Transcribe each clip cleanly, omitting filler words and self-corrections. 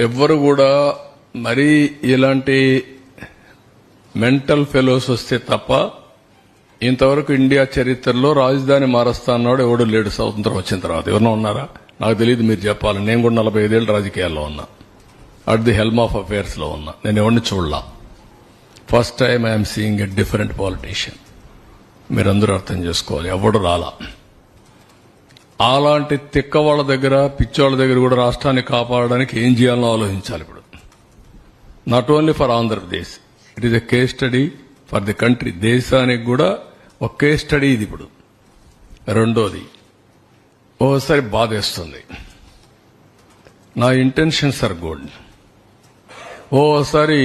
ఎవ్వరు కూడా మరీ ఇలాంటి మెంటల్ ఫెలోస్ వస్తే తప్ప ఇంతవరకు ఇండియా చరిత్రలో రాజధాని మారుస్తా అన్నాడు ఎవడు లేడు. స్వతంత్రం వచ్చిన తర్వాత ఎవరన్నా ఉన్నారా? నాకు తెలియదు, మీరు చెప్పాలి. నేను కూడా 45 ఏళ్ళు రాజకీయాల్లో ఉన్నా, at the helm of affairs లో ఉన్నా. నేను ఎవరిని చూడలా. First time I'm seeing a different politician. మీరందరూ అర్థం చేసుకోవాలి. ఎవడు రాలా. అలాంటి తిక్క వాళ్ళ దగ్గర, పిచ్చోళ్ళ దగ్గర కూడా రాష్ట్రాన్ని కాపాడడానికి ఏం చేయాలో ఆలోచించాలి ఇప్పుడు. Not only for Andhra Pradesh, it is a case study for the country. దేశానికి కూడా ఒక కేస్ స్టడీ ఇది. ఇప్పుడు రెండోది, ఓసారి బాధేస్తుంది. నా ఇంటెన్షన్స్ ఆర్ గుడ్. ఓసారి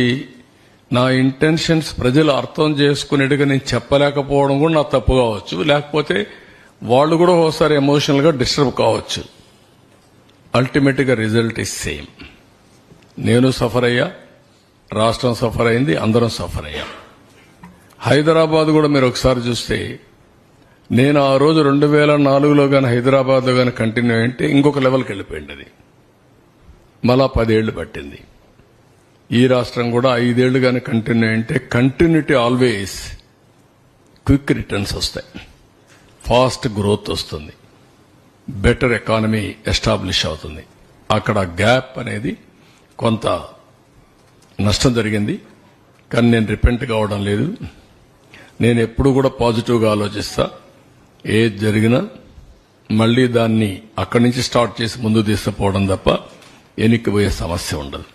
నా ఇంటెన్షన్స్ ప్రజలు అర్థం చేసుకునేట్టుగా నేను చెప్పలేకపోవడం కూడా నా తప్పు కావచ్చు. లేకపోతే వాళ్ళు కూడా ఓసారి ఎమోషనల్ గా డిస్టర్బ్ కావచ్చు. అల్టిమేట్ గా రిజల్ట్ ఇస్ సేమ్. నేను సఫర్ అయ్యా, రాష్ట్రం సఫర్ అయింది, అందరం సఫర్ అయ్యాం. హైదరాబాద్ కూడా మీరు ఒకసారి చూస్తే, నేను ఆ రోజు 2004లో గాని హైదరాబాద్ లో గాని కంటిన్యూ అంటే ఇంకొక లెవెల్కి వెళ్ళిపోయింది. అది మళ్ళా 10 ఏళ్లు పట్టింది. ఈ రాష్ట్రం కూడా 5 ఏళ్లు గాని కంటిన్యూ అంటే కంటిన్యూటీ ఆల్వేస్ క్విక్ రిటర్న్స్ వస్తాయి, ఫాస్ట్ గ్రోత్ వస్తుంది, బెటర్ ఎకానమీ ఎస్టాబ్లిష్ అవుతుంది. అక్కడ గ్యాప్ అనేది కొంత నష్టం జరిగింది, కానీ నేను రిపెంట్ కావడం లేదు. నేను ఎప్పుడు కూడా పాజిటివ్గా ఆలోచిస్తా. ఏది జరిగినా మళ్లీ దాన్ని అక్కడి నుంచి స్టార్ట్ చేసి ముందుకు తీసుకుపోవడం తప్ప వెనక్కి పోయే సమస్య ఉండదు.